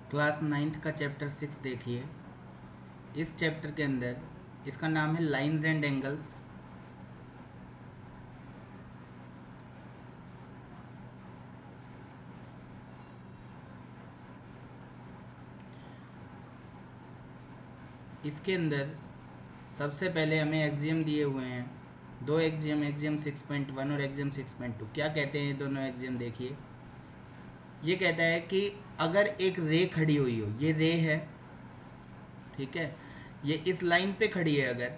Class 9th का chapter 6 देखिए। इस चैप्टर के अंदर इसका नाम है लाइंस एंड एंगल्स। इसके अंदर सबसे पहले हमें एक्सियम दिए हुए हैं, दो एक्सियम, एक्सियम 6.1 और एक्सियम 6.2। क्या कहते हैं ये दोनों एक्सियम? देखिए, ये कहता है कि अगर एक रे खड़ी हुई हो, ये रे है, ठीक है, ये इस लाइन पे खड़ी है अगर,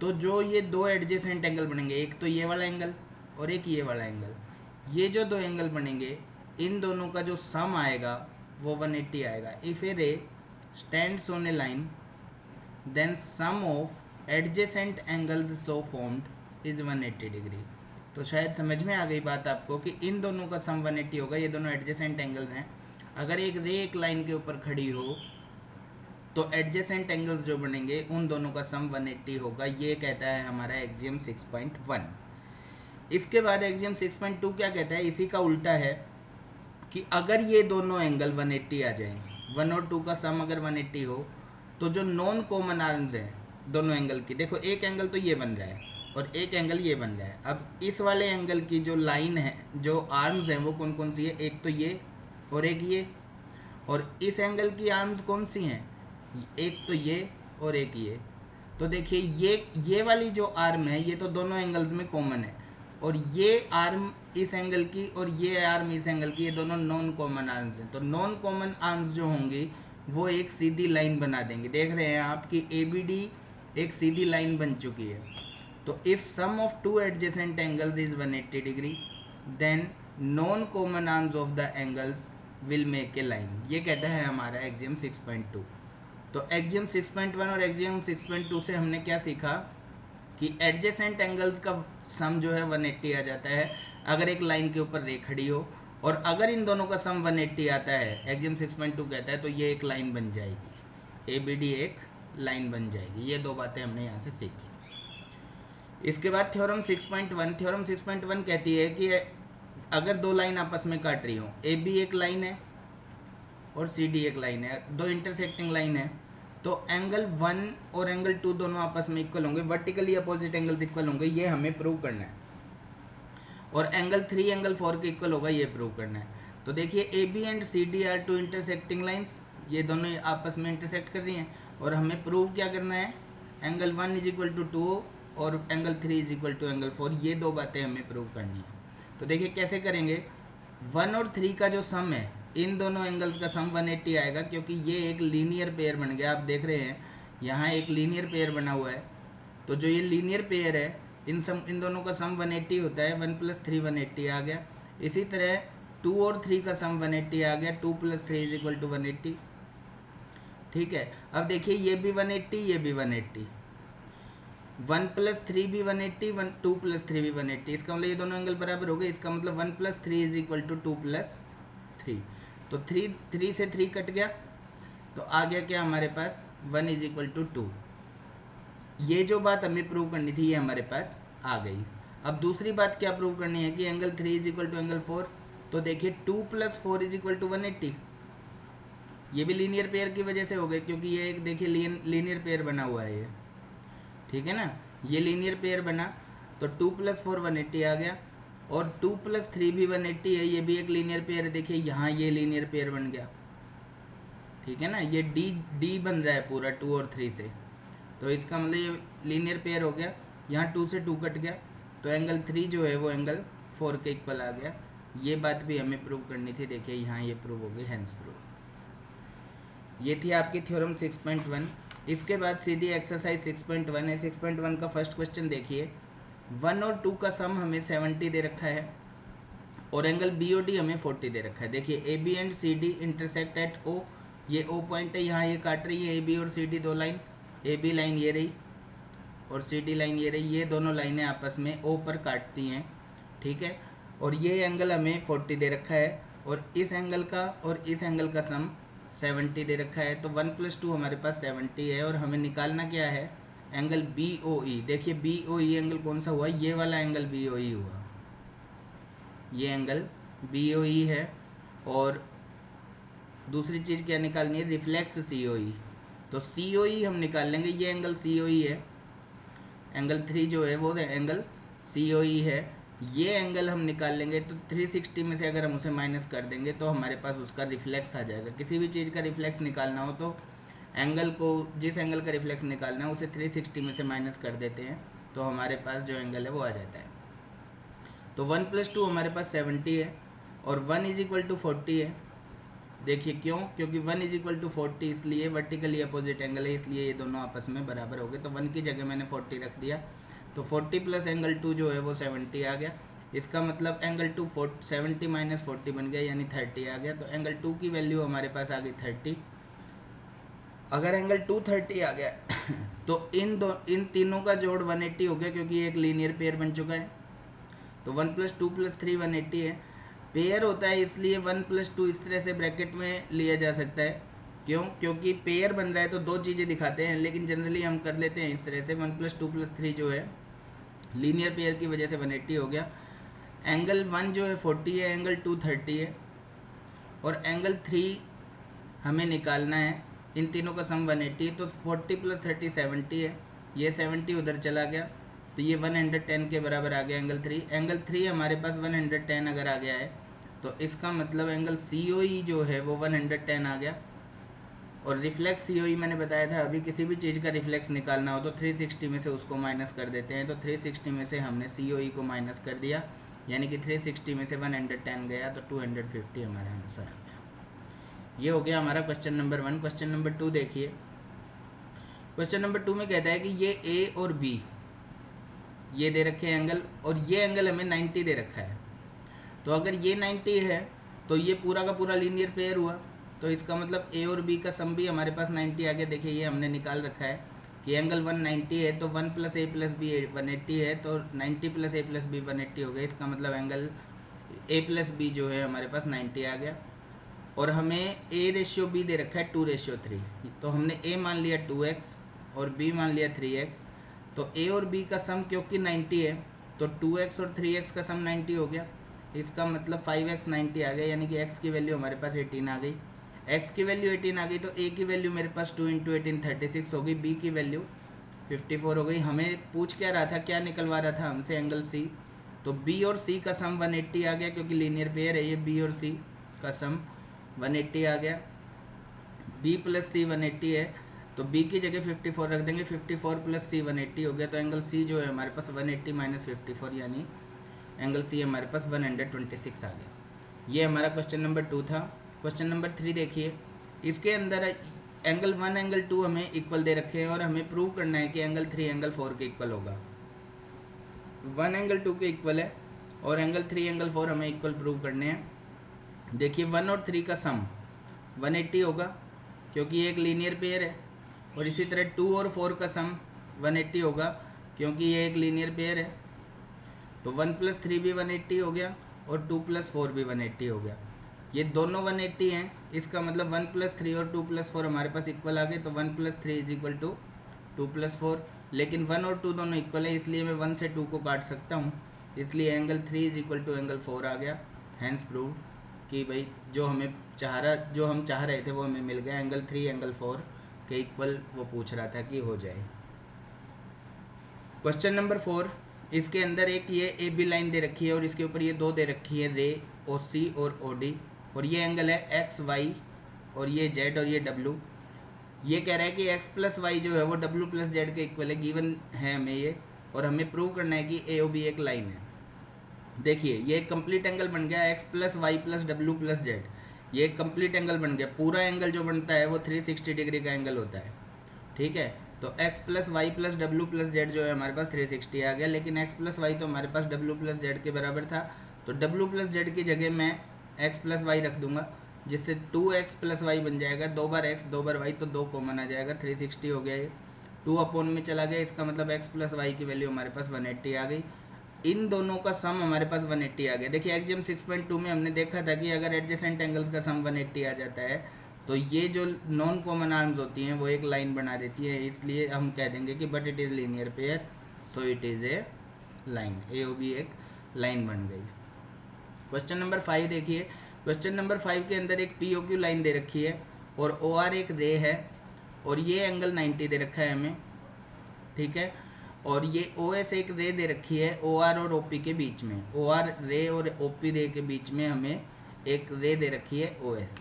तो जो ये दो एडजेसेंट एंगल बनेंगे, एक तो ये वाला एंगल और एक ये वाला एंगल, ये जो दो एंगल बनेंगे इन दोनों का जो सम आएगा वो 180 आएगा। If a ray stands on a line then sum of adjacent angles so formed is 180 degree. तो शायद समझ में आ गई बात आपको कि इन दोनों का सम 180 होगा। ये दोनों एडजेसेंट एंगल्स हैं। अगर एक रे एक लाइन के ऊपर खड़ी हो तो एडजेसेंट एंगल्स जो बनेंगे उन दोनों का सम 180 होगा। ये कहता है हमारा एक्सियम 6.1। इसके बाद एक्सियम 6.2 क्या कहता है? इसी का उल्टा है कि अगर ये दोनों एंगल 180 आ जाए, 1 और 2 का सम अगर 180 हो, तो जो नॉन कॉमन आर्म्स हैं दोनों एंगल की, देखो एक एंगल तो ये बन रहा है और एक एंगल ये बन रहा है। अब इस वाले एंगल की जो लाइन है, जो आर्म्स हैं, वो कौन कौन सी है? एक तो ये और एक ये। और इस एंगल की आर्म्स कौन सी हैं? एक तो ये और एक ये। तो देखिए, ये वाली जो आर्म है ये तो दोनों एंगल्स में कॉमन है, और ये आर्म इस एंगल की और ये आर्म इस एंगल की, ये दोनों नॉन कॉमन आर्म्स हैं। तो नॉन कॉमन आर्म्स जो होंगी वो एक सीधी लाइन बना देंगे। देख रहे हैं आप कि ए बी डी एक सीधी लाइन बन चुकी है। तो if sum of two adjacent angles is 180 degree then non common arms of the angles will make a line. ये कहता है हमारा एक्सियम 6.2। तो एक्सियम 6.1 और एक्सियम 6.2 से हमने क्या सीखा कि एडजेसेंट एंगल्स का सम जो है 180 आ जाता है अगर एक लाइन के ऊपर रे खड़ी हो, और अगर इन दोनों का सम 180 आता है, एक्सियम 6.2 कहता है, तो ये एक लाइन बन जाएगी, ए बी डी एक लाइन बन जाएगी। ये दो बातें हमने यहाँ से सीखी। इसके बाद थ्योरम 6.1। थ्योरम 6.1 कहती है कि अगर दो लाइन आपस में काट रही हो, ए बी एक लाइन है और सी डी एक लाइन है, दो इंटरसेक्टिंग लाइन है, तो एंगल 1 और एंगल 2 दोनों आपस में इक्वल होंगे, वर्टिकली अपोजिट एंगल्स इक्वल होंगे, ये हमें प्रूव करना है। और एंगल 3 एंगल 4 के इक्वल होगा, ये प्रूव करना है। तो देखिए, A B and C D are two intersecting lines, ये दोनों आपस में इंटरसेक्ट कर रही हैं, और हमें प्रूव क्या करना है? एंगल 1 इज इक्वल टू 2 और angle 3 is equal to angle 4। ये दो बातें हमें प्रूव करनी है। तो देखिए कैसे करेंगे। 1 और 3 का जो सम है, इन दोनों एंगल्स का सम 180 आएगा, क्योंकि ये एक लीनियर पेयर बन गया। आप देख रहे हैं यहाँ एक लीनियर पेयर बना हुआ है। तो जो ये लीनियर पेयर है, इन दोनों का सम 180 होता है। 1 + 3 180 आ गया। इसी तरह 2 और 3 का सम 180 आ गया। 2 + 3 इज इक्वल टू 180। ठीक है, अब देखिए ये भी 180, ये भी 180, 1 + 3 भी 180, 2 + 3 भी 180। इसका मतलब ये दोनों एंगल बराबर हो गए। इसका मतलब 1 + 3 इज इक्वल टू 2 + 3। तो 3 से 3 कट गया, तो आ गया क्या हमारे पास? 1 इज इक्वल टू 2। ये जो बात हमें प्रूव करनी थी ये हमारे पास आ गई। अब दूसरी बात क्या प्रूव करनी है कि angle 3 is equal to angle 4। तो देखिए 2 + 4 इज इक्वल टू 180। ये भी लीनियर पेयर की वजह से हो गए, क्योंकि ये एक देखिए लीनियर पेयर बना हुआ है ये, ठीक है ना, ये लीनियर पेयर बना। तो 2 + 4 180 आ गया, और 2 + 3 भी 180 है, ये भी एक लीनियर पेयर है। देखिए यहाँ ये लीनियर पेयर बन गया, ठीक है ना, ये डी बन रहा है पूरा 2 और 3 से। तो इसका मतलब ये लीनियर पेयर हो गया। यहाँ 2 से 2 कट गया, तो एंगल 3 जो है वो एंगल 4 के इक्वल आ गया। ये बात भी हमें प्रूव करनी थी। देखिए यहाँ ये प्रूव हो गई, हैंस प्रूव। ये थी आपकी थ्योरम 6.1। इसके बाद सीधी एक्सरसाइज 6.1 है। 6.1 का फर्स्ट क्वेश्चन देखिए। 1 और 2 का सम हमें 70 दे रखा है, और एंगल बी ओ डी हमें 40 दे रखा है। देखिए A B and C D intersect at O, ये ओ पॉइंट है, यहाँ ये काट रही है ए बी और सी डी दो लाइन। ए बी लाइन ये रही और सी डी लाइन ये रही, ये दोनों लाइनें आपस में ओ पर काटती हैं, ठीक है। और ये एंगल हमें 40 दे रखा है, और इस एंगल का और इस एंगल का सम 70 दे रखा है। तो 1 + 2 हमारे पास 70 है, और हमें निकालना क्या है? एंगल बी ओ ई। देखिए बी ओ ई एंगल कौन सा हुआ? ये वाला एंगल बी ओ ई हुआ, ये एंगल बी ओ ई है। और दूसरी चीज़ क्या निकालनी है, रिफ्लेक्स COE। तो COE हम निकाल लेंगे, ये एंगल COE है, एंगल 3 जो है वो एंगल COE है। ये एंगल हम निकाल लेंगे तो 360 में से अगर हम उसे माइनस कर देंगे तो हमारे पास उसका रिफ्लेक्स आ जाएगा। किसी भी चीज़ का रिफ्लेक्स निकालना हो तो एंगल को, जिस एंगल का रिफ्लेक्स निकालना है उसे 360 में से माइनस कर देते हैं तो हमारे पास जो एंगल है वो आ जाता है। तो 1 + 2 हमारे पास 70 है और 1 = 40 है। देखिए क्यों, क्योंकि 1 = 40 इसलिए वर्टिकली अपोजिट एंगल है, इसलिए ये दोनों आपस में बराबर हो गए। तो 1 की जगह मैंने 40 रख दिया, तो 40 + एंगल 2 जो है वो 70 आ गया। इसका मतलब एंगल 2 70 - 40 बन गया, यानी 30 आ गया। तो एंगल 2 की वैल्यू हमारे पास आ गई 30। अगर एंगल 230 आ गया तो इन तीनों का जोड़ 180 हो गया, क्योंकि एक लीनियर पेयर बन चुका है। तो 1 + 2 + 3 180 है। पेयर होता है इसलिए 1 + 2 इस तरह से ब्रैकेट में लिया जा सकता है। क्यों, क्योंकि पेयर बन रहा है तो दो चीज़ें दिखाते हैं, लेकिन जनरली हम कर लेते हैं इस तरह से। 1 + 2 + 3 जो है लीनियर पेयर की वजह से 180 हो गया। एंगल 1 जो है 40 है, एंगल 2 30 है और एंगल 3 हमें निकालना है। इन तीनों का सम 180 है, तो 40 + 30 70 है। ये 70 उधर चला गया तो ये 110 के बराबर आ गया एंगल 3। एंगल 3 हमारे पास 110 अगर आ गया है तो इसका मतलब एंगल COE जो है वो 110 आ गया। और रिफ्लेक्स COE मैंने बताया था, अभी किसी भी चीज़ का रिफ्लेक्स निकालना हो तो 360 में से उसको माइनस कर देते हैं। तो 360 में से हमने COE को माइनस कर दिया, यानी कि 360 में से 110 गया तो 250 हमारा आंसर आ गया। ये हो गया हमारा क्वेश्चन नंबर 1। क्वेश्चन नंबर 2 देखिए। क्वेश्चन नंबर 2 में कहता है कि ये A और B ये दे रखे हैं एंगल, और ये एंगल हमें 90 दे रखा है। तो अगर ये 90 है तो ये पूरा का पूरा लीनियर पेयर हुआ। तो इसका मतलब A और B का सम भी हमारे पास 90 आ गया। देखिए ये हमने निकाल रखा है कि एंगल 190 है, तो 1 + A + B 180 है, तो 90 + A + B 180 हो गया। इसका मतलब एंगल A + B जो है हमारे पास 90 आ गया। और हमें A/B दे रखा है 2/3। तो हमने A मान लिया 2x और B मान लिया 3x। तो A और B का सम क्योंकि 90 है तो 2x और 3x का सम 90 हो गया। इसका मतलब 5x 90 आ गया, यानी कि x की वैल्यू हमारे पास 18 आ गई। x की वैल्यू 18 आ गई तो A की वैल्यू मेरे पास 2 × 18 36 हो गई। B की वैल्यू 54 हो गई। हमें पूछ क्या रहा था, क्या निकलवा रहा था हमसे, एंगल C। तो B और C का सम 180 आ गया, क्योंकि लीनियर पेयर है ये। B और C का सम 180 आ गया। B + C 180 है तो B की जगह 54 रख देंगे, 54 + C 180 हो गया। तो एंगल C जो है हमारे पास 180 - 54, यानी एंगल C हमारे पास 126 आ गया। ये हमारा क्वेश्चन नंबर 2 था। क्वेश्चन नंबर 3 देखिए। इसके अंदर एंगल 1 एंगल 2 हमें इक्वल दे रखे हैं और हमें प्रूव करना है कि एंगल 3 एंगल 4 के इक्वल होगा। 1 एंगल 2 के इक्वल है और एंगल 3 एंगल 4 हमें इक्वल प्रूव करने हैं। देखिए 1 और 3 का सम 180 होगा, क्योंकि ये एक लीनियर पेयर है। और इसी तरह 2 और 4 का सम 180 होगा, क्योंकि ये एक लीनियर पेयर है। तो 1 + 3 भी 180 हो गया और 2 + 4 भी 180 हो गया। ये दोनों 180 हैं, इसका मतलब 1 + 3 और 2 + 4 हमारे पास इक्वल आ गए। तो 1 + 3 = 2 + 4, लेकिन 1 और 2 दोनों इक्वल है, इसलिए मैं 1 से 2 को काट सकता हूँ। इसलिए एंगल 3 = एंगल 4 आ गया। हैंस प्रूव कि भाई जो हम चाह रहे थे वो हमें मिल गया। एंगल 3 एंगल 4 के इक्वल वो पूछ रहा था कि हो जाए। Question number 4। इसके अंदर एक ये AB लाइन दे रखी है और इसके ऊपर ये दो दे रखी है रे, OC और OD। और ये एंगल है XY और ये Z और ये W। ये कह रहा है कि x + y जो है वो W + Z के इक्वल है, गिवन है हमें ये। और हमें प्रूव करना है कि AOB एक लाइन है। देखिए ये एक कंप्लीट एंगल बन गया, x + y + W + Z। ये एक कंप्लीट एंगल बन गया। पूरा एंगल जो बनता है वो 360 डिग्री का एंगल होता है, ठीक है। तो x + y + W + Z जो है हमारे पास 360 आ गया, लेकिन x + y तो हमारे पास W + Z के बराबर था। तो W + Z की जगह मैं x + y रख दूंगा, जिससे 2x + y बन जाएगा। 2 बार x 2 बार y, तो 2 कॉमन आ जाएगा, 360 हो गया। ये 2 में चला गया, इसका मतलब x + y की वैल्यू हमारे पास 180 आ गई। इन दोनों का सम हमारे पास 180 आ गया। देखिए एग्जाम 6.2 में हमने देखा था कि अगर एडजेसेंट एंगल्स का सम 180 आ जाता है तो ये जो नॉन कॉमन आर्म्स होती हैं वो एक लाइन बना देती है। इसलिए हम कह देंगे कि but it is linear pair, so it is a line. AOB एक लाइन बन गई। क्वेश्चन नंबर 5 देखिए। क्वेश्चन नंबर 5 के अंदर एक POQ लाइन दे रखी है और OR एक रे है और ये एंगल 90 दे रखा है हमें, ठीक है। और ये OS एक रे दे रखी है OR और OP के बीच में, OR रे और OP रे के बीच में हमें एक रे दे रखी है OS।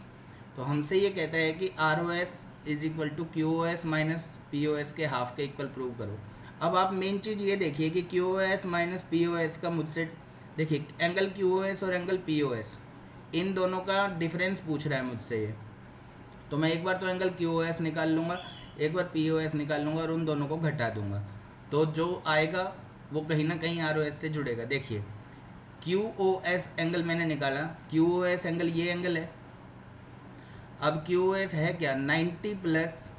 तो हमसे ये कहता है कि ROS is equal to QoS minus POS के हाफ के इक्वल प्रूव करो। अब आप मेन चीज़ ये देखिए कि QoS माइनस POS का मुझसे, देखिए एंगल QoS और एंगल POS इन दोनों का डिफरेंस पूछ रहा है मुझसे ये। तो मैं एक बार तो एंगल QoS निकाल लूँगा, एक बार POS निकाल लूँगा और उन दोनों को घटा दूंगा, तो जो आएगा वो कहीं ना कहीं ROS से जुड़ेगा। देखिए QoS एंगल मैंने निकाला, QoS एंगल ये एंगल है। अब QoS है क्या, 90 प्लस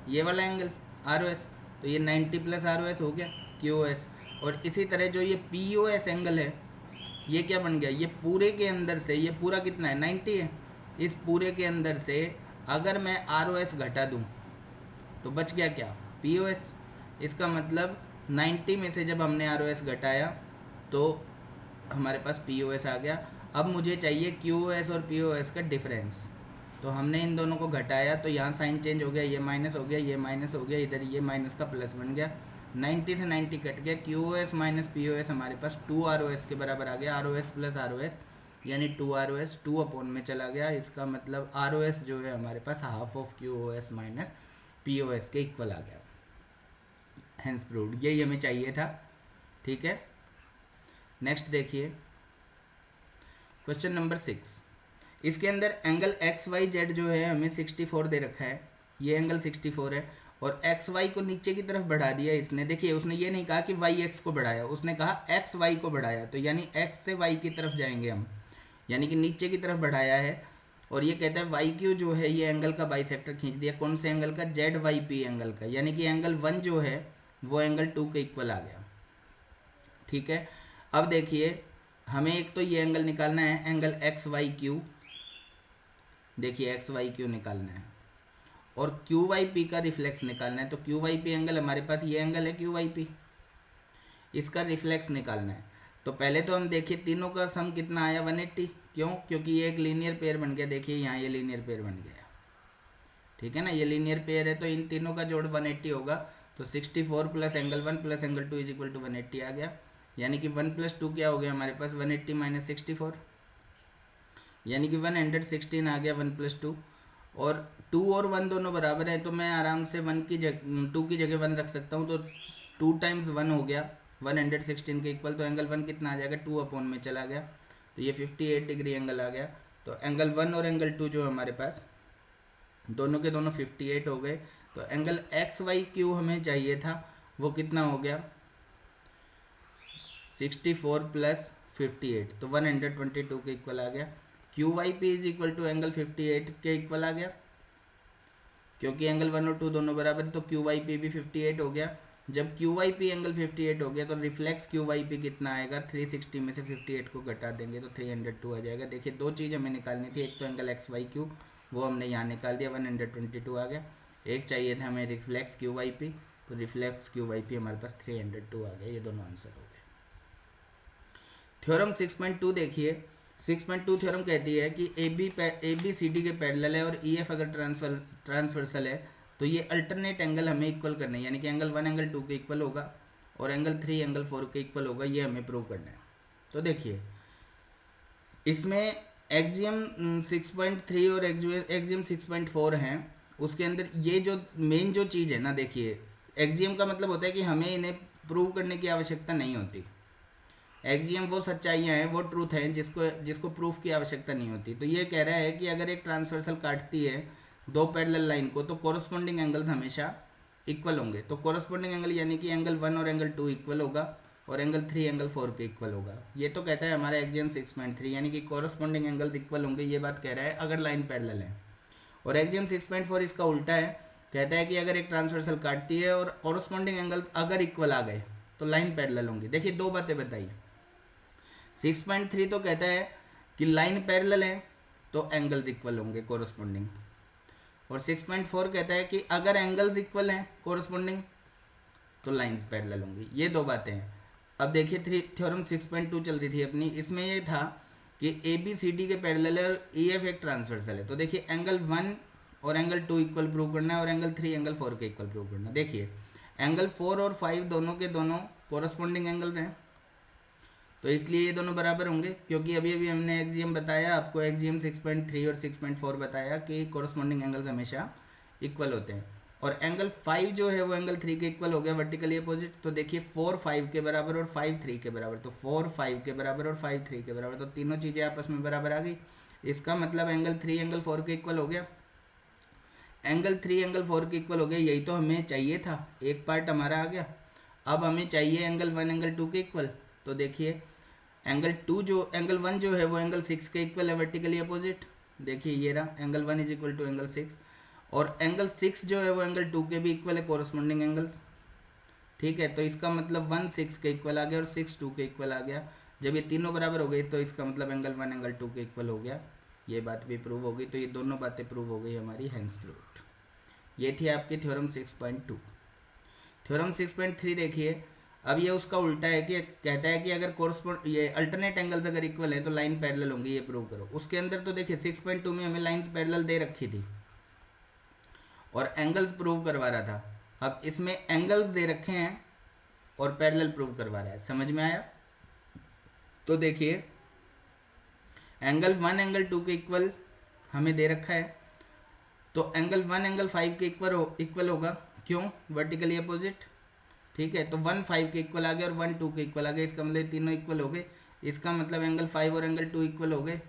ये वाला एंगल ROS, तो ये 90 प्लस ROS हो गया QoS। और इसी तरह जो ये POS एंगल है ये क्या बन गया, ये पूरे के अंदर से, ये पूरा कितना है 90 है, इस पूरे के अंदर से अगर मैं ROS घटा दूं तो बच गया क्या, POS। इसका मतलब 90 में से जब हमने ROS घटाया तो हमारे पास POS आ गया। अब मुझे चाहिए QoS और POS का डिफरेंस, तो हमने इन दोनों को घटाया तो यहाँ साइन चेंज हो गया, ये माइनस हो गया, ये माइनस हो गया, इधर ये माइनस का प्लस बन गया, 90 से 90 कट गया, QoS माइनस POS हमारे पास 2 ROS के बराबर आ गया, ROS प्लस ROS यानी 2 ROS 2 अपॉन में चला गया। इसका मतलब ROS जो है हमारे पास half of QoS minus POS के इक्वल आ गया, हेंस प्रूव्ड। यही हमें चाहिए था, ठीक है। नेक्स्ट देखिए क्वेश्चन नंबर 6, इसके अंदर एंगल XYZ जो है हमें 64 दे रखा है, ये एंगल 64 है और XY को नीचे की तरफ बढ़ा दिया इसने। देखिए उसने ये नहीं कहा कि YX को बढ़ाया, उसने कहा XY को बढ़ाया, तो यानी X से Y की तरफ जाएंगे हम, यानी कि नीचे की तरफ बढ़ाया है। और ये कहता है YQ जो है ये एंगल का बाइसेक्टर खींच दिया, कौन से एंगल का, ZYP एंगल का, यानी कि एंगल 1 जो है वो एंगल 2 के इक्वल आ गया, ठीक है। अब देखिए हमें एक तो ये एंगल निकालना है एंगल XYQ, देखिए XYQ निकालना है और QYP का रिफ्लेक्स निकालना है। तो QYP एंगल हमारे पास ये एंगल है QYP, इसका रिफ्लेक्स निकालना है। तो पहले तो हम देखिए तीनों का सम कितना आया 180, क्यों, क्योंकि ये एक लीनियर पेयर बन गया, देखिए यहाँ ये लीनियर पेयर बन गया, ठीक है ना, ये लीनियर पेयर है तो इन तीनों का जोड़ 180 होगा। तो 64 plus angle 1 plus angle 2 is equal to 180 आ गया, यानी कि 1 प्लस 2 क्या हो गया हमारे पास 180 माइनस 64, यानी कि 116 आ गया 1 प्लस 2। और 2 और 1 दोनों बराबर है तो मैं आराम से 1 की जगह 2 की जगह 1 रख सकता हूँ, तो 2 टाइम्स 1 हो गया 116 के इक्वल। तो एंगल 1 कितना आ जाएगा 2 अपॉन में चला गया, तो ये 58 डिग्री एंगल आ गया। तो एंगल 1 और एंगल 2 जो हमारे पास दोनों के दोनों 58 हो गए। तो एंगल XYQ हमें चाहिए था वो कितना हो गया 64 प्लस 58, तो 122 के इक्वल आ गया। QYP is equal to angle 58 के इक्वल आ गया, क्योंकि एंगल 1 और 2 दोनों बराबर है तो QYP भी 58 हो गया। जब QYP एंगल 58 हो गया तो रिफ्लेक्स QYP कितना आएगा, 360 में से 58 को घटा देंगे तो 302 आ जाएगा। देखिए दो चीज़ हमें निकालनी थी, एक तो एंगल XYQ वो हमने यहाँ निकाल दिया 122 आ गया, एक चाहिए था हमें रिफ्लेक्स QYP, तो रिफ्लेक्स QYP हमारे पास 302 आ गया। ये दोनों आंसर हो गए। थ्योरम 6.2 देखिए, 6.2 थ्योरम कहती है कि AB CD के पैरेलल है और EF अगर ट्रांसवर्सल है तो ये अल्टरनेट एंगल हमें इक्वल करना है, यानी कि एंगल 1 एंगल 2 के इक्वल होगा और एंगल 3 एंगल 4 के इक्वल होगा, ये हमें प्रूव करना है। तो देखिए इसमें एक्सियम 6.3 और एक्सियम 6.4 हैं, उसके अंदर ये जो मेन जो चीज़ है ना, देखिए एक्सियम का मतलब होता है कि हमें इन्हें प्रूव करने की आवश्यकता नहीं होती, एक्सियम वो सच्चाइयाँ हैं वो ट्रूथ हैं जिसको प्रूफ की आवश्यकता नहीं होती। तो ये कह रहा है कि अगर एक ट्रांसवर्सल काटती है दो पैरेलल लाइन को तो कोरस्पॉन्डिंग एंगल्स हमेशा इक्वल होंगे। तो कोरस्पॉन्डिंग एंगल यानी कि एंगल 1 और एंगल 2 इक्वल होगा और एंगल 3 एंगल 4 के इक्वल होगा। ये तो कहता है हमारा एक्सियम 6.3, यानी कि कोरस्पॉन्डिंग एंगल्स इक्वल होंगे, ये बात कह रहा है अगर लाइन पैरेलल है। और एक्सियम 6.4 इसका उल्टा है, कहता है कि अगर एक ट्रांसवर्सल काटती है और कोरस्पॉन्डिंग एंगल्स अगर इक्वल आ गए तो लाइन पैरेलल होंगी। देखिए दो बातें बताई, 6.3 तो कहता है कि लाइन पैरेलल है तो एंगल्स इक्वल होंगे कोरस्पॉन्डिंग, और 6.4 कहता है कि अगर एंगल्स इक्वल हैं कोरस्पॉन्डिंग तो लाइंस पैरेलल होंगी। ये दो बातें हैं। अब देखिए थ्योरम 6.2 चल रही थी अपनी, इसमें ये था कि ए बी सी डी के पैरेलल है और ई एफ एक ट्रांसवर्सल है। तो देखिए एंगल 1 और एंगल 2 इक्वल प्रूव करना है और एंगल 3 एंगल 4 के इक्वल प्रूव करना है। देखिए एंगल 4 और 5 दोनों के दोनों कोरस्पॉन्डिंग एंगल्स हैं, तो इसलिए ये दोनों बराबर होंगे, क्योंकि अभी अभी हमने एक्सियम बताया आपको, एक्सियम 6.3 और 6.4 बताया कि कोरस्पॉन्डिंग एंगल्स हमेशा इक्वल होते हैं। और एंगल 5 जो है वो एंगल 3 के इक्वल हो गया वर्टिकली अपोजिट। तो देखिए 4 5 के बराबर और 5 3 के बराबर, तो 4 5 के बराबर और 5 3 के बराबर, तो तीनों चीज़ें आपस में बराबर आ गई। इसका मतलब एंगल 3 एंगल 4 के इक्वल हो गया। एंगल 3 एंगल 4 के इक्वल हो गया, यही तो हमें चाहिए था, एक पार्ट हमारा आ गया। अब हमें चाहिए एंगल 1 एंगल 2 के इक्वल। तो देखिए एंगल 1 जो है वो एंगल 6 के इक्वल है वर्टिकली अपोजिट। देखिए ये रहा angle 1 is equal to angle 6, और एंगल 6 जो है वो एंगल 2 के भी इक्वल है, कोरस्पॉन्डिंग एंगल्स। ठीक है, तो इसका मतलब 1 6 के इक्वल आ गया और 6 2 के इक्वल आ गया। जब ये तीनों बराबर हो गई तो इसका मतलब एंगल 1 एंगल 2 के इक्वल हो गया। ये बात भी प्रूव हो गई। तो ये दोनों बातें प्रूव हो गई हमारी, हेंस प्रूव्ड। ये थी आपकी थ्योरम 6.2। थ्योरम 6.3 देखिए, अब ये उसका उल्टा है कि कहता है कि अगर कोरस्पॉन्ड ये अल्टरनेट एंगल्स अगर इक्वल है तो लाइन पैरेलल होंगी, ये प्रूव करो। उसके अंदर तो देखिए 6.2 में हमें लाइंस पैरेलल दे रखी थी और एंगल्स प्रूव करवा रहा था। अब इसमें एंगल्स दे रखे हैं और पैरेलल प्रूव करवा रहा है, समझ में आया? तो देखिए एंगल 1 एंगल 2 के इक्वल हमें दे रखा है, तो एंगल 1 एंगल 5 के इक्वल होगा, क्यों? Vertically opposite. ठीक है, तो 1 5 के इक्वल आ गया और 1 2 के इक्वल आ गया, इसका मतलब तीनों इक्वल हो गए। इसका मतलब एंगल 5 और एंगल 2 इक्वल हो गए।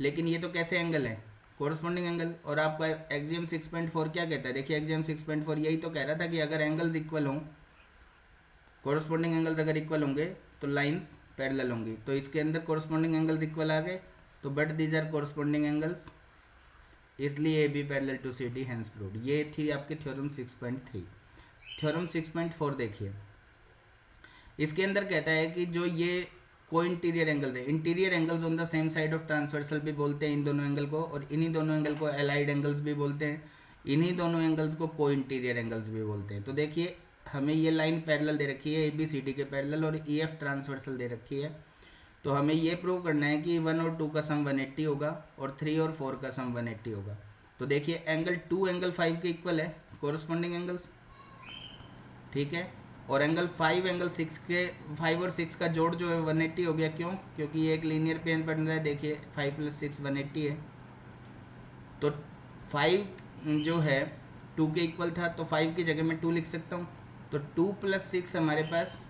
लेकिन ये तो कैसे एंगल है? Corresponding angle. और आपका एक्सियम 6.4 क्या कहता है? देखिए एक्सियम 6.4 यही तो कह रहा था कि अगर एंगल्स इक्वल हों, कोरस्पॉन्डिंग एंगल्स अगर इक्वल होंगे तो लाइंस पैरेलल होंगी। तो इसके अंदर कोरस्पॉन्डिंग एंगल्स इक्वल आ गए, तो but these are corresponding angles, इसलिए A B parallel to C D, hence proved. ये थी आपकी थ्योरम 6.3। थ्योरम 6.4 देखिए, इसके अंदर कहता है कि जो ये को इंटीरियर एंगल्स है, interior angles on the same side of transversal भी बोलते हैं इन दोनों एंगल को, और इन्हीं दोनों एंगल को एलाइड एंगल्स भी बोलते हैं। इन्हीं दोनों एंगल्स को को इंटीरियर एंगल्स भी बोलते हैं। तो देखिए हमें ये लाइन पैरेलल दे रखी है, ए बी सी डी के पैरेलल, और ई एफ ट्रांसवर्सल दे रखी है। तो हमें ये प्रूव करना है कि 1 और 2 का सम 180 होगा और 3 और 4 का सम 180 होगा। तो देखिए एंगल 2 एंगल 5 के इक्वल है, कोरस्पॉन्डिंग एंगल्स। ठीक है, और एंगल 5 एंगल 6 के 5 और 6 का जोड़ जो है 180 हो गया, क्यों? क्योंकि ये एक लीनियर पेन बन रहा है। देखिए 5 + 6 180 है, तो 5 जो है 2 के इक्वल था, तो 5 की जगह मैं 2 लिख सकता हूँ। तो 2 + 6 हमारे पास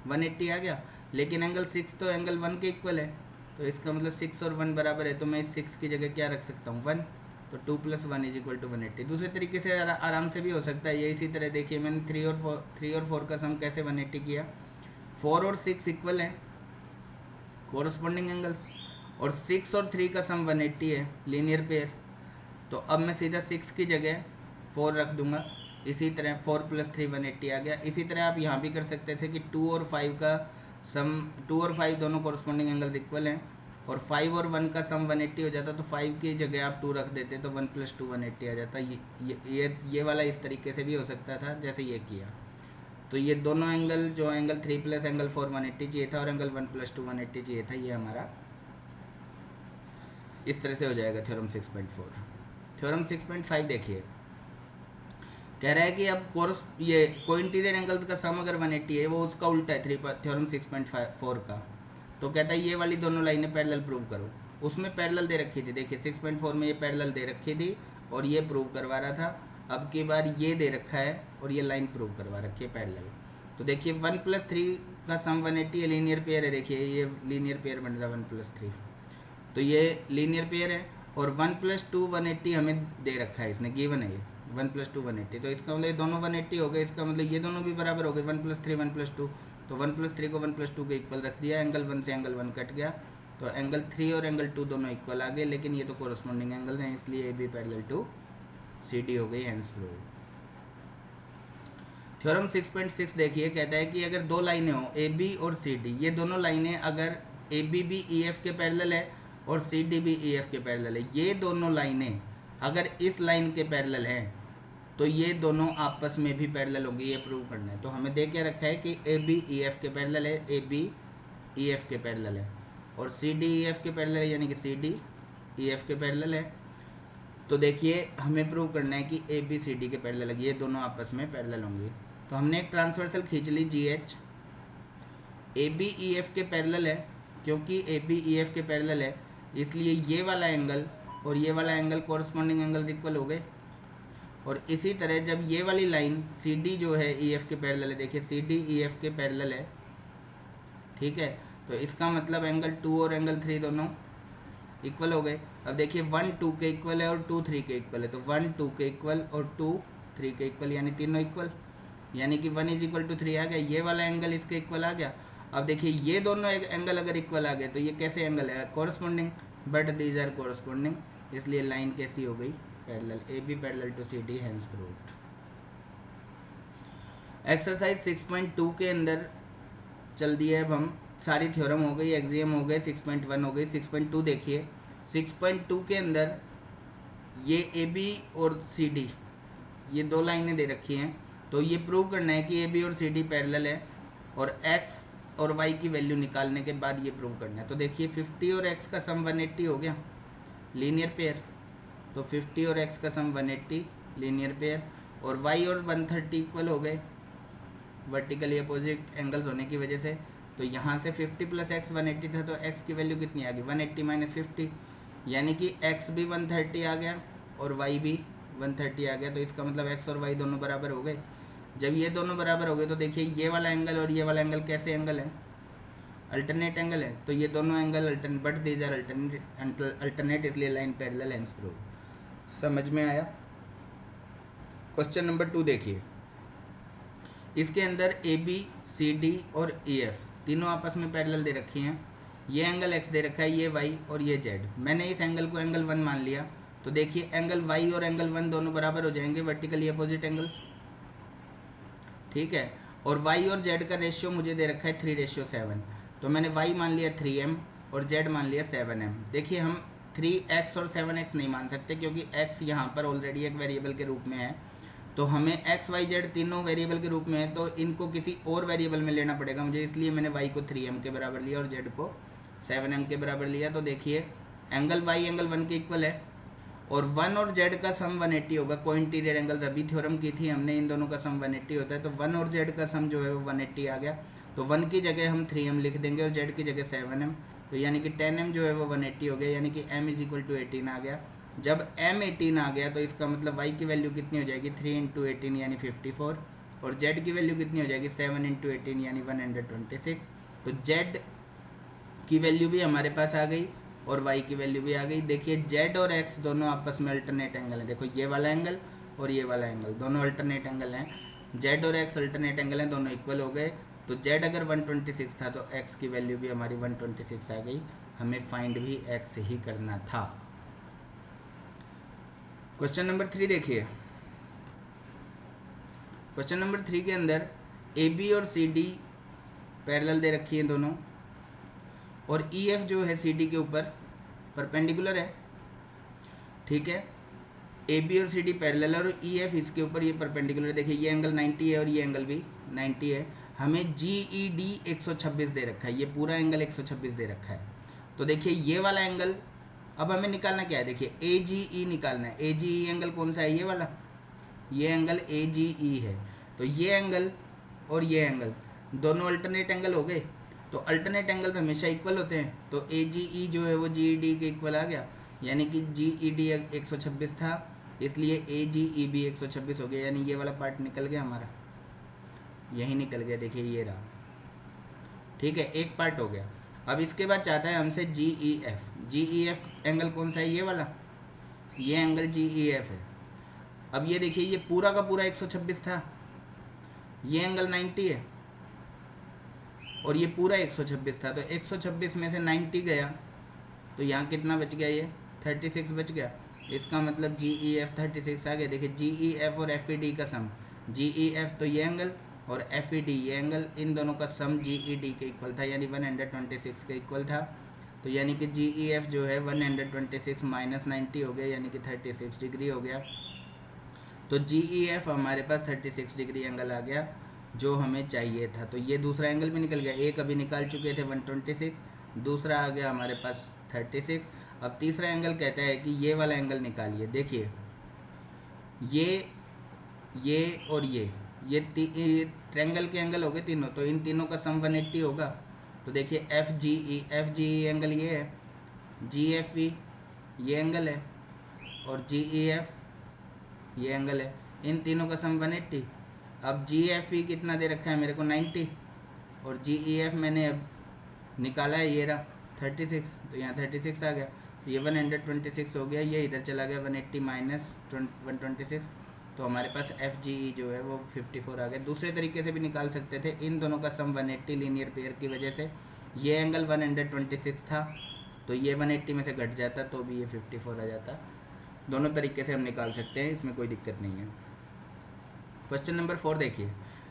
180 आ गया। लेकिन एंगल 6 तो एंगल 1 के इक्वल है, तो इसका मतलब 6 और 1 बराबर है, तो मैं इस 6 की जगह क्या रख सकता हूँ? 1। तो 2 + 1 = 180। दूसरे तरीके से आराम से भी हो सकता है ये। इसी तरह देखिए मैंने 3 और 4 का सम कैसे 180 किया। 4 और 6 इक्वल है, कोरस्पॉन्डिंग एंगल्स, और 6 और 3 का सम 180 है, लीनियर पेयर। तो अब मैं सीधा 6 की जगह 4 रख दूंगा। इसी तरह 4 + 3 180 आ गया। इसी तरह आप यहाँ भी कर सकते थे कि 2 और 5 का सम, 2 और 5 दोनों कोरस्पॉन्डिंग एंगल्स इक्वल हैं, और 5 और 1 का सम 180 हो जाता, तो 5 की जगह आप 2 रख देते, तो 1 + 2 180 आ जाता। ये वाला इस तरीके से भी हो सकता था जैसे ये किया। तो ये दोनों एंगल, जो एंगल 3 + एंगल 4 180 चाहिए था और एंगल 1 + 2 180 चाहिए था, ये हमारा इस तरह से हो जाएगा थ्योरम 6.4। थ्योरम 6.5 देखिए, कह रहा है कि अब कोर्स ये को इंटीरियर एंगल्स का सम अगर 180 है, वो उसका उल्टा है थ्योरम 6.4 का। तो कहता है ये वाली दोनों लाइनें पैरेलल प्रूव करो। उसमें पैरेलल दे रखी थी, देखिए 6.4 में ये पैरेलल दे रखी थी और ये प्रूव करवा रहा था। अब की बार ये दे रखा है और ये लाइन प्रूव करवा रखी है पैरेलल। तो देखिए 1 + 3 का सम 180 है, लीनियर पेयर है। देखिए ये लीनियर पेयर बन रहा है 1 + 3, तो ये लीनियर पेयर है। और 1 + 2 180 हमें दे रखा है, इसने गिवन है ये 1 + 2 180। तो इसका मतलब ये दोनों 180 हो गए, इसका मतलब ये दोनों भी बराबर हो गए 1 + 3 1 + 2। तो 1 + 3 को 1 + 2 के इक्वल रख दिया, एंगल 1 से एंगल 1 कट गया, तो एंगल 3 और एंगल 2 दोनों इक्वल आ गए। लेकिन ये तो कोरस्पॉन्डिंग एंगल्स हैं, इसलिए A B parallel to C D हो गई, हेंस प्रूव्ड। थ्योरम 6.6 देखिए, कहता है कि अगर दो लाइनें हो ए बी और सी डी, ये दोनों लाइनें अगर ए बी भी ई एफ के पैरेलल है और सी डी भी ई एफ के पैरेलल है, ये दोनों लाइनें अगर इस लाइन के पैरेलल हैं तो ये दोनों आपस में भी पैरेलल होंगी, ये प्रूव करना है। तो हमें दे के रखा है कि ए बी ई एफ के पैरेलल है, ए बी ई एफ के पैरेलल है। और सी डी ई एफ के पैरेलल है, यानी कि सी डी ई एफ के पैरेलल है। तो देखिए हमें प्रूव करना है कि ए बी सी डी के पैरेलल है, ये दोनों आपस में पैरेलल होंगे। तो हमने एक ट्रांसवर्सल खींच ली G H, A B E F के पैरेलल है, क्योंकि ए बी ई एफ के पैरेलल है इसलिए ये वाला एंगल और ये वाला एंगल कोरस्पॉन्डिंग एंगल्स इक्वल हो गए। और इसी तरह जब ये वाली लाइन सी डी जो है ई एफ के पैरेलल है, देखिए सी डी ई एफ के पैरेलल है, ठीक है, तो इसका मतलब एंगल 2 और एंगल 3 दोनों इक्वल हो गए। अब देखिए 1 2 के इक्वल है और 2 3 के इक्वल है, तो 1 2 के इक्वल और 2 3 के इक्वल, यानी तीनों इक्वल, यानी कि 1 = 3 आ गया। ये वाला एंगल इसके इक्वल आ गया। अब देखिए ये दोनों एंगल अगर इक्वल आ गए तो ये कैसे एंगल है, corresponding, but these are corresponding, इसलिए लाइन कैसी हो गई, parallel, A B parallel to C D, hence proved. Exercise 6.2 के अंदर चल दिए। अब हम सारी थ्योरम हो गई, एक्सियम हो गए, 6.1 हो गई। 6.2 देखिए, 6.2 के अंदर ये ए बी और सी डी, ये दो लाइनें दे रखी हैं, तो ये प्रूव करना है कि ए बी और सी डी पैरेलल है और एक्स और वाई की वैल्यू निकालने के बाद ये प्रूव करना है। तो देखिए 50 और एक्स का सम 180 हो गया, लीनियर पेयर, तो 50 और एक्स का सम 180 लीनियर पेयर, और वाई और 130 इक्वल हो गए वर्टिकली अपोजिट एंगल्स होने की वजह से। तो यहाँ से 50 + x 180 था, तो x की वैल्यू कितनी आ गई, 180 - 50, यानी कि x भी 130 आ गया और y भी 130 आ गया। तो इसका मतलब x और y दोनों बराबर हो गए। जब ये दोनों बराबर हो गए तो देखिए ये वाला एंगल और ये वाला एंगल कैसे एंगल है, अल्टरनेट एंगल है। तो ये दोनों angle alternate, but these are alternate, इसलिए लाइन पैरेलल, हेंस प्रूव्ड। समझ में आया। क्वेश्चन नंबर 2 देखिए, इसके अंदर ए बी सी डी और ई एफ तीनों आपस में पैरेलल दे रखी हैं। ये एंगल x दे रखा है, ये y और ये z। मैंने इस एंगल को एंगल 1 मान लिया, तो देखिए एंगल y और एंगल 1 दोनों बराबर हो जाएंगे, वर्टिकली अपोजिट एंगल्स, ठीक है। और y और z का रेशियो मुझे दे रखा है 3:7, तो मैंने y मान लिया 3m और z मान लिया 7m। देखिए हम 3x और 7x नहीं मान सकते, क्योंकि x यहाँ पर ऑलरेडी एक वेरिएबल के रूप में है, तो हमें x y z तीनों वेरिएबल के रूप में है, तो इनको किसी और वेरिएबल में लेना पड़ेगा मुझे, इसलिए मैंने y को 3m के बराबर लिया और z को 7m के बराबर लिया। तो देखिए एंगल y एंगल 1 के इक्वल है और 1 और z का सम 180 होगा। कोइंटीरियर एंगल्स अभी थ्योरम की थी हमने, इन दोनों का सम 180 होता है, तो 1 और z का सम जो है वो 180 आ गया। तो 1 की जगह हम 3m लिख देंगे और z की जगह 7m, तो यानी कि 10m जो है वो 180 हो गया, यानी कि m = 18 आ गया। जब m 18 आ गया तो इसका मतलब y की वैल्यू कितनी हो जाएगी, 3 × 18 यानी 54, और z की वैल्यू कितनी हो जाएगी, 7 × 18 यानी 126। तो z की वैल्यू भी हमारे पास आ गई और y की वैल्यू भी आ गई। देखिए z और x दोनों आपस में अल्टरनेट एंगल है, देखो ये वाला एंगल और ये वाला एंगल दोनों अल्टरनेट एंगल हैं, z और x अल्टरनेट एंगल हैं, दोनों इक्वल हो गए। तो z अगर 126 था तो x की वैल्यू भी हमारी 126 आ गई। हमें फाइंड भी x ही करना था। क्वेश्चन नंबर 3 देखिए, क्वेश्चन नंबर 3 के अंदर ए बी और सी डी पैरेलल दे रखी है दोनों, और ई एफ जो है सी डी के ऊपर परपेंडिकुलर है, ठीक है। ए बी और सी डी पैरेलल और ई एफ इसके ऊपर ये परपेंडिकुलर है। देखिए ये एंगल 90 है और ये एंगल भी 90 है। हमें जी ई डी 126 दे रखा है, ये पूरा एंगल 126 दे रखा है। तो देखिए ये वाला एंगल अब हमें निकालना क्या है, देखिए ए जी ई निकालना है। ए जी ई एंगल कौन सा है, ये वाला, ये एंगल ए जी ई है। तो ये एंगल और ये एंगल दोनों अल्टरनेट एंगल हो गए, तो अल्टरनेट एंगल्स हमेशा इक्वल होते हैं। तो ए जी ई जो है वो जी ई डी के इक्वल आ गया, यानी कि जी ई डी 126 था, इसलिए ए जी ई भी 126 हो गया, यानी ये वाला पार्ट निकल गया हमारा, यही निकल गया, देखिए ये रहा, ठीक है, एक पार्ट हो गया। अब इसके बाद चाहता है हमसे जी ई एफ। जी ई एफ एंगल कौन सा है, ये वाला, ये एंगल जी ई एफ है। अब ये देखिए ये पूरा का पूरा 126 था, ये एंगल 90 है और ये पूरा 126 था, तो 126 में से 90 गया तो यहाँ कितना बच गया, ये 36 बच गया। इसका मतलब जी ई एफ 36 आ गया। देखिए जी ई एफ और एफ ई डी का सम, जी ई एफ तो ये एंगल और एफ ई डी ये एंगल, इन दोनों का सम जी ई डी के इक्वल था, यानी 126 के इक्वल था। तो यानी कि जी ई एफ जो है 126 - 90 हो गया, यानी कि 36 डिग्री हो गया। तो जी ई एफ हमारे पास 36 डिग्री एंगल आ गया जो हमें चाहिए था। तो ये दूसरा एंगल भी निकल गया, एक अभी निकाल चुके थे 126, दूसरा आ गया हमारे पास 36। अब तीसरा एंगल कहता है कि ये वाला एंगल निकालिए। देखिए ये और ये ट्रायंगल के एंगल हो गए तीनों, तो इन तीनों का सम 180 होगा। तो देखिए एफ जी ई एंगल ये है, जी एफ ई ये एंगल है, और जी ई एफ ये एंगल है। इन तीनों का सम 180। अब जी एफ ई कितना दे रखा है मेरे को 90, और जी ई एफ मैंने अब निकाला है ये रहा 36, तो यहाँ 36 आ गया। तो ये 126 हो गया, ये इधर चला गया 180 माइनस 126, तो हमारे पास एफ जी ई जो है वो 54 आ गया। दूसरे तरीके से भी निकाल सकते थे, इन दोनों का सम 180 लीनियर पेयर की वजह से। ये एंगल 126 था, तो ये 180 में से घट जाता तो भी ये 54 आ जाता। दोनों तरीके से हम निकाल सकते हैं, इसमें कोई दिक्कत नहीं है। क्वेश्चन नंबर 4 देखिए।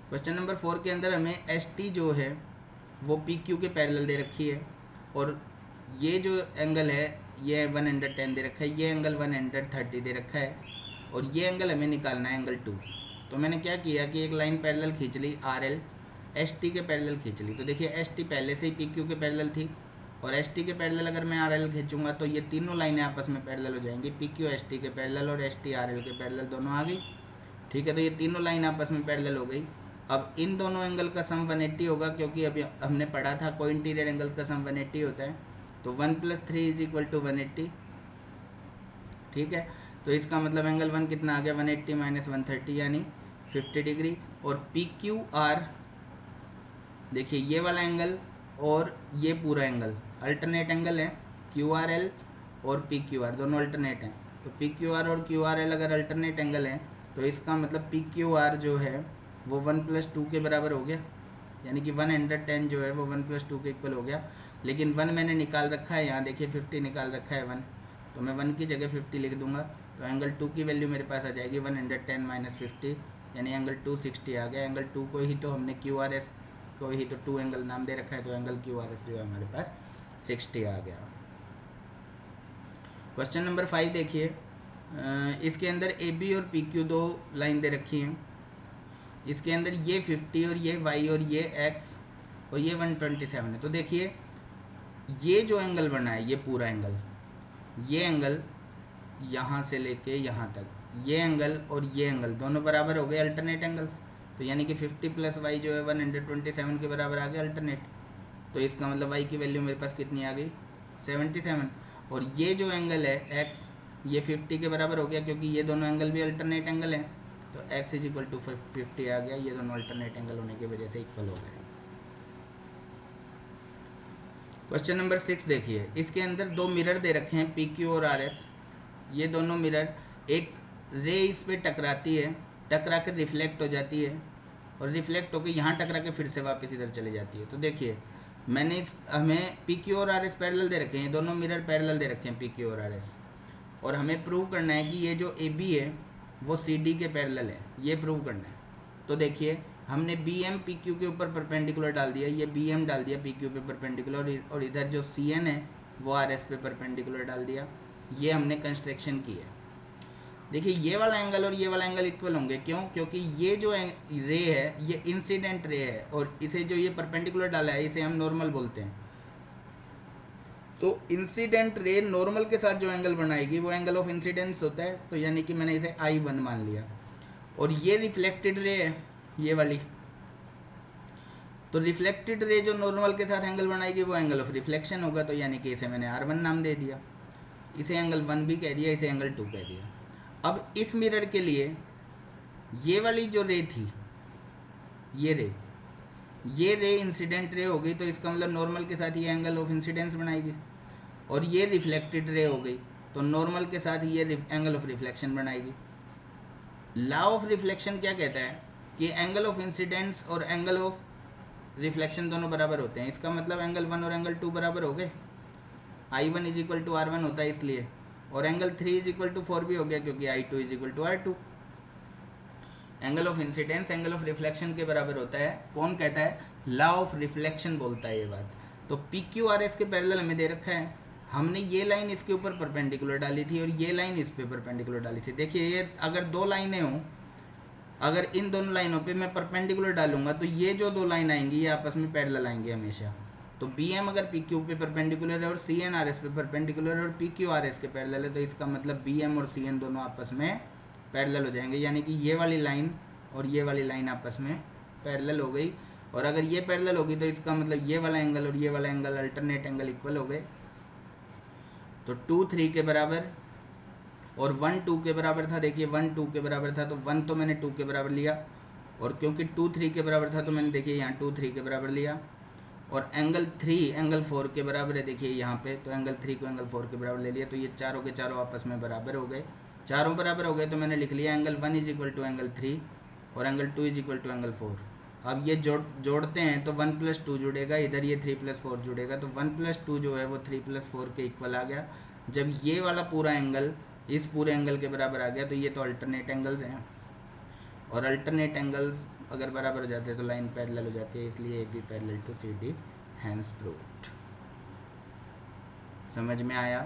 क्वेश्चन नंबर 4 के अंदर हमें एस टी जो है वो पी क्यू के पैरेलल दे रखी है, और ये जो एंगल है ये 110 दे रखा है, ये एंगल 130 दे रखा है, और ये एंगल हमें निकालना है एंगल 2। तो मैंने क्या किया कि एक लाइन पैरेलल खींच ली, आर एल एस टी के पैरेलल खींच ली। तो देखिए एस टी पहले से ही पी क्यू के पैरेलल थी, और एस टी के पैरेलल अगर मैं आर एल खींचूंगा तो ये तीनों लाइनें आपस में पैरेलल हो जाएंगी, पी क्यू एस टी के पैरेलल और एस टी आर एल के पैरेलल दोनों आ गई। ठीक है, तो ये तीनों लाइन आपस में पैरेलल हो गई। अब इन दोनों एंगल का सम 180 होगा, क्योंकि अभी हमने पढ़ा था को इंटीरियर एंगल्स का सम 180 होता है। तो 1 + 3 = 180। ठीक है, तो इसका मतलब एंगल 1 कितना आ गया 180 माइनस 130 यानी 50 डिग्री। और पी क्यू आर देखिए ये वाला एंगल और ये पूरा एंगल अल्टरनेट एंगल है, क्यू आर एल और पी क्यू आर दोनों अल्टरनेट हैं। तो पी क्यू आर और क्यू आर एल अगर अल्टरनेट एंगल है तो इसका मतलब पी क्यू आर जो है वो 1 + 2 के बराबर हो गया, यानी कि 110 जो है वो 1 + 2 के इक्वल हो गया। लेकिन 1 मैंने निकाल रखा है, यहाँ देखिए 50 निकाल रखा है 1, तो मैं 1 की जगह 50 लिख दूंगा। तो एंगल 2 की वैल्यू मेरे पास आ जाएगी 110 माइनस 50, यानी एंगल 260 आ गया। एंगल 2 को ही तो हमने क्यू आर एस को ही तो 2 एंगल नाम दे रखा है, तो एंगल क्यू आर एस जो है हमारे पास 60 आ गया। क्वेश्चन नंबर 5 देखिए। इसके अंदर ए बी और पी क्यू दो लाइन दे रखी हैं। इसके अंदर ये 50 और ये y और ये x और ये 127 है। तो देखिए ये जो एंगल बना है, ये पूरा एंगल, ये एंगल यहाँ से लेके यहाँ तक, ये एंगल और ये एंगल दोनों बराबर हो गए अल्टरनेट एंगल्स। तो यानी कि 50 + y जो है 127 के बराबर आ गया अल्टरनेट। तो इसका मतलब y की वैल्यू मेरे पास कितनी आ गई 77। और ये जो एंगल है x, ये 50 के बराबर हो गया, क्योंकि ये दोनों एंगल भी अल्टरनेट एंगल हैं। तो x = 50 आ गया, ये दोनों अल्टरनेट एंगल होने की वजह से इक्वल हो गए। क्वेश्चन नंबर 6 देखिए। इसके अंदर दो मिरर दे रखे हैं पी क्यू और आर एस। ये दोनों मिरर, एक रे इस पे टकराती है, टकरा कर रिफ्लेक्ट हो जाती है, और रिफ्लेक्ट होकर यहाँ टकरा के फिर से वापस इधर चली जाती है। तो देखिए मैंने हमें पी क्यू और आर एस पैरेलल दे रखे हैं, दोनों मिरर पैरेलल दे रखे हैं पी क्यू और आर एस, और हमें प्रूव करना है कि ये जो ए बी है वो सी डी के पैरेलल है, ये प्रूव करना है। तो देखिए हमने बी एम पी क्यू के ऊपर परपेंडिकुलर डाल दिया, ये बी एम डाल दिया पी क्यू पे परपेंडिकुलर, और इधर जो सी एन है वो आर एस पे परपेंडिकुलर डाल दिया। ये हमने कंस्ट्रक्शन की है। देखिए ये वाला एंगल और ये वाला एंगल इक्वल होंगे, क्यों? क्योंकि ये जो रे है ये इंसिडेंट रे है, और इसे जो ये परपेंडिकुलर डाला है इसे हम नॉर्मल बोलते हैं। तो इंसिडेंट रे नॉर्मल के साथ जो एंगल बनाएगी वो एंगल ऑफ इंसिडेंस होता है, तो यानी कि मैंने इसे I1 मान लिया। और ये रिफ्लेक्टेड रे है ये वाली, तो रिफ्लेक्टेड रे जो नॉर्मल के साथ एंगल बनाएगी वो एंगल ऑफ रिफ्लेक्शन होगा, तो यानी कि इसे मैंने R1 नाम दे दिया, इसे एंगल 1 भी कह दिया, इसे एंगल 2 कह दिया। अब इस मिरर के लिए ये वाली जो रे थी, ये रे इंसिडेंट रे हो गई, तो इसका मतलब नॉर्मल के साथ ये एंगल ऑफ इंसिडेंस बनाएगी। और ये रिफ्लेक्टेड रे हो गई, तो नॉर्मल के साथ ये एंगल ऑफ रिफ्लेक्शन बनाएगी। लॉ ऑफ रिफ्लेक्शन क्या कहता है कि एंगल ऑफ इंसिडेंस और एंगल ऑफ रिफ्लेक्शन दोनों बराबर होते हैं। इसका मतलब एंगल 1 और एंगल 2 बराबर हो गए, I1 = R1 होता है इसलिए, और एंगल 3 = 4 भी हो गया, क्योंकि I2 = R2। Angle of incidence angle of reflection के बराबर होता है। कौन कहता है? लॉ ऑफ रिफ्लेक्शन बोलता है ये बात। तो पी क्यू आर एस के पैरेलल हमें दे रखा है, हमने ये लाइन इसके ऊपर परपेंडिकुलर डाली थी और ये लाइन इस पे परपेंडिकुलर डाली थी। देखिए ये अगर दो लाइनें हों, अगर इन दोनों लाइनों पे मैं परपेंडिकुलर डालूंगा तो ये जो दो लाइन आएंगी ये आपस में पैरेलल आएंगी हमेशा। तो बी एम अगर पी क्यू पे परपेंडिकुलर है और सी एन आर एस पे परपेंडिकुलर है और पी क्यू आर एस के पैरेलल है, तो इसका मतलब बी एम और सी एन दोनों आपस में पैरेलल हो जाएंगे, यानी कि ये वाली लाइन और ये वाली लाइन आपस में पैरेलल हो गई। और अगर ये पैरेलल होगी तो इसका मतलब ये वाला एंगल और ये वाला एंगल अल्टरनेट एंगल इक्वल हो गए। तो 2 3 के बराबर और 1 2 के बराबर था। देखिए 1 2 के बराबर था तो 1 तो मैंने 2 के बराबर लिया, और क्योंकि 2 3 के बराबर था तो मैंने देखिए यहाँ 2 3 के बराबर लिया। और एंगल 3 एंगल 4 के बराबर है, देखिए यहाँ पे, तो एंगल 3 को एंगल 4 के बराबर ले लिया। तो ये चारों के चारों आपस में बराबर हो गए। चारों बराबर हो गए तो मैंने लिख लिया angle 1 is equal to angle 3 और angle 2 is equal to angle 4। अब ये जोड़ते हैं तो 1 + 2 जुड़ेगा, इधर ये 3 + 4 जुड़ेगा, तो 1 + 2 जो है वो 3 + 4 के इक्वल आ गया। जब ये वाला पूरा एंगल इस पूरे एंगल के बराबर आ गया तो ये तो अल्टरनेट एंगल्स हैं, और अल्टरनेट एंगल्स अगर बराबर हो जाते हैं तो लाइन पैरेलल हो जाती है, इसलिए A B parallel to C D, hence proved. समझ में आया?